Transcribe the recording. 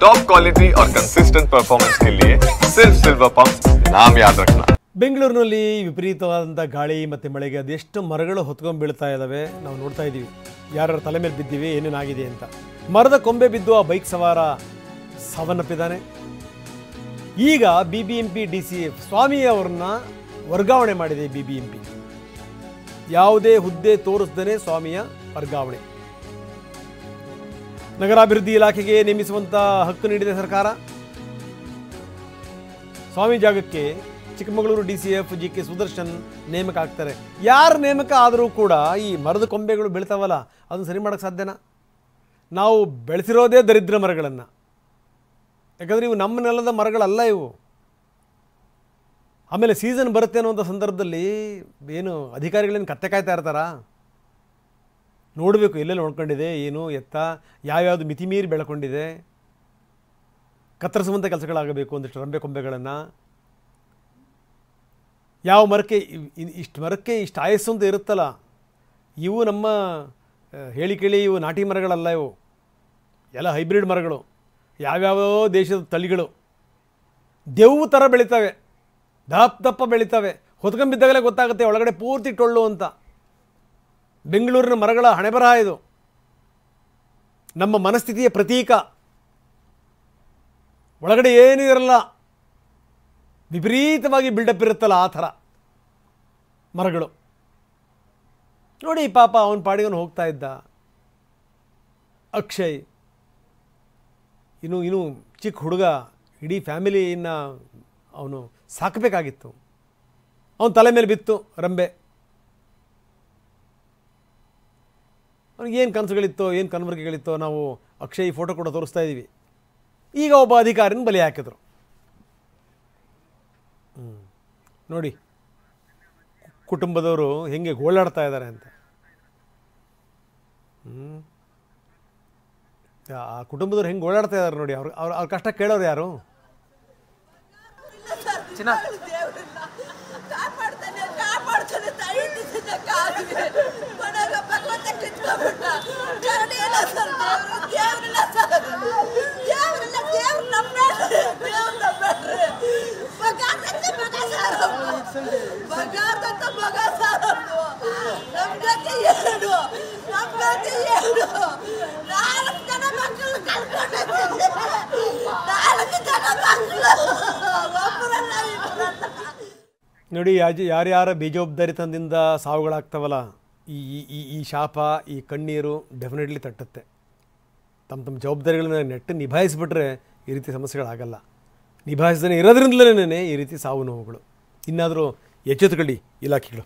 Top quality और consistent performance के लिए सिर्फ सिल्वर पंप नाम याद रखना। ಬೆಂಗಳೂರಿನಲ್ಲಿ ವಿಪರೀತವಾದಂಥ ಗಾಳಿ ಮತ್ತು ಮಳೆಗೆ ಅದೆಷ್ಟು ಮರಗಳು ಹೊತ್ಕೊಂಡು ಬೀಳ್ತಾ ಇದ್ದಾವೆ ನಾವು ನೋಡ್ತಾ ಇದ್ದೀವಿ. ಯಾರ್ಯಾರ ತಲೆ ಮೇಲೆ ಬಿದ್ದಿವೆ, ಏನೇನಾಗಿದೆ ಅಂತ. ಮರದ ಕೊಂಬೆ ಬಿದ್ದು ಆ ಬೈಕ್ ಸವಾರ ಸಾವನ್ನಪ್ಪಿದ್ದಾನೆ. ಈಗ BBMP DCF ಸ್ವಾಮಿ ಅವರನ್ನ ವರ್ಗಾವಣೆ ಮಾಡಿದೆ BBMP. ಯಾವುದೇ ಹುದ್ದೆ ತೋರಿಸದೇ ಸ್ವಾಮಿಯ ವರ್ಗಾವಣೆ. ನಗರಾಭಿವೃದ್ಧಿ ಇಲಾಖೆಗೆ ನೇಮಿಸುವಂಥ ಹಕ್ಕು ನೀಡಿದೆ ಸರ್ಕಾರ. ಸ್ವಾಮಿ ಜಾಗಕ್ಕೆ ಚಿಕ್ಕಮಗಳೂರು DCF GK ಸುದರ್ಶನ್ ನೇಮಕ ಆಗ್ತಾರೆ. ಯಾರು ನೇಮಕ ಆದರೂ ಕೂಡ ಈ ಮರದ ಕೊಂಬೆಗಳು ಬೆಳಿತಾವಲ್ಲ, ಅದನ್ನು ಸರಿ ಮಾಡೋಕ್ಕೆ ಸಾಧ್ಯನಾ? ನಾವು ಬೆಳೆಸಿರೋದೇ ದರಿದ್ರ ಮರಗಳನ್ನು. ಯಾಕಂದರೆ ಇವು ನಮ್ಮ ನೆಲದ ಮರಗಳಲ್ಲ ಇವು. ಆಮೇಲೆ ಸೀಸನ್ ಬರುತ್ತೆ ಅನ್ನುವಂಥ ಸಂದರ್ಭದಲ್ಲಿ ಏನು ಅಧಿಕಾರಿಗಳೇನು ಕತ್ತೆ ಕಾಯ್ತಾ ಇರ್ತಾರಾ? ನೋಡಬೇಕು ಎಲ್ಲೆಲ್ಲಿ ನೋಡ್ಕೊಂಡಿದೆ, ಏನು ಎತ್ತ, ಯಾವ್ಯಾವುದು ಮಿತಿ ಮೀರಿ ಬೆಳ್ಕೊಂಡಿದೆ. ಕತ್ತರಿಸುವಂಥ ಕೆಲಸಗಳಾಗಬೇಕು ಒಂದಿಷ್ಟು ರಂಬೆ ಕೊಂಬೆಗಳನ್ನು. ಯಾವ ಮರಕ್ಕೆ ಇಷ್ಟು ಮರಕ್ಕೆ ಇಷ್ಟು ಆಯಸ್ಸು ಅಂತ ಇರುತ್ತಲ್ಲ, ಇವು ನಮ್ಮ ಹೇಳಿ ಕೇಳಿ ಇವು ನಾಟಿ ಮರಗಳಲ್ಲ, ಇವು ಎಲ್ಲ ಹೈಬ್ರಿಡ್ ಮರಗಳು, ಯಾವ್ಯಾವ ದೇಶದ ತಳಿಗಳು. ದೆವ್ವು ಥರ ಬೆಳೀತವೆ, ದಪ್ಪ ದಪ್ಪ ಬೆಳೀತವೆ. ಹೊತ್ಕೊಂಬಿದ್ದಾಗಲೇ ಗೊತ್ತಾಗುತ್ತೆ ಒಳಗಡೆ ಪೂರ್ತಿ ಟೊಳ್ಳು ಅಂತ. ಬೆಂಗಳೂರಿನ ಮರಗಳ ಹಣೆಬರಹ ಇದು. ನಮ್ಮ ಮನಸ್ಥಿತಿಯ ಪ್ರತೀಕ. ಒಳಗಡೆ ಏನೂ ಇರಲ್ಲ, ವಿಪರೀತವಾಗಿ ಬಿಲ್ಡಪ್ ಇರುತ್ತಲ್ಲ ಆ ಥರ ಮರಗಳು. ನೋಡಿ ಪಾಪ ಅವನ ಪಾಡಿಗವನು ಹೋಗ್ತಾ ಇದ್ದ ಅಕ್ಷಯ್. ಇನ್ನು ಚಿಕ್ಕ ಹುಡುಗ, ಇಡೀ ಫ್ಯಾಮಿಲಿಯನ್ನು ಅವನು ಸಾಕಬೇಕಾಗಿತ್ತು. ಅವನ ತಲೆ ಮೇಲೆ ಬಿತ್ತು ರಂಬೆ. ಅವನಿಗೇನು ಕನಸುಗಳಿತ್ತೋ, ಏನು ಕನವರಿಕೆಗಳಿತ್ತೋ ನಾವು ಅಕ್ಷಯ್ ಫೋಟೋ ಕೂಡ ತೋರಿಸ್ತಾ ಇದ್ದೀವಿ. ಈಗ ಒಬ್ಬ ಅಧಿಕಾರಿನ ಬಲಿ ಹಾಕಿದ್ರು. ನೋಡಿ ಕುಟುಂಬದವರು ಹೆಂಗೆ ಗೋಳಾಡ್ತಾ ಇದ್ದಾರೆ ಅಂತ. ಆ ಕುಟುಂಬದವ್ರು ಹೆಂಗೆ ಗೋಳಾಡ್ತಾ ಇದ್ದಾರೆ ನೋಡಿ. ಅವ್ರ ಕಷ್ಟ ಕೇಳೋರು ಯಾರು? ನೋಡಿ ಯಾರ್ಯಾರ ಬೇಜವಾಬ್ದಾರಿತನದಿಂದ ಸಾವುಗಳಾಗ್ತಾವಲ್ಲ, ಈ ಶಾಪ, ಈ ಕಣ್ಣೀರು ಡೆಫಿನೆಟ್ಲಿ ತಟ್ಟುತ್ತೆ. ತಮ್ಮ ಜವಾಬ್ದಾರಿಗಳನ್ನ ನೆಟ್ಟು ನಿಭಾಯಿಸಿಬಿಟ್ರೆ ಈ ರೀತಿ ಸಮಸ್ಯೆಗಳಾಗಲ್ಲ. ನಿಭಾಯಿಸದೇ ಇರೋದ್ರಿಂದಲೇ ಈ ರೀತಿ ಸಾವು ನೋವುಗಳು. ಇನ್ನಾದರೂ ಎಚ್ಚೆತ್ತುಕೊಳ್ಳಿ ಇಲಾಖೆಗಳು.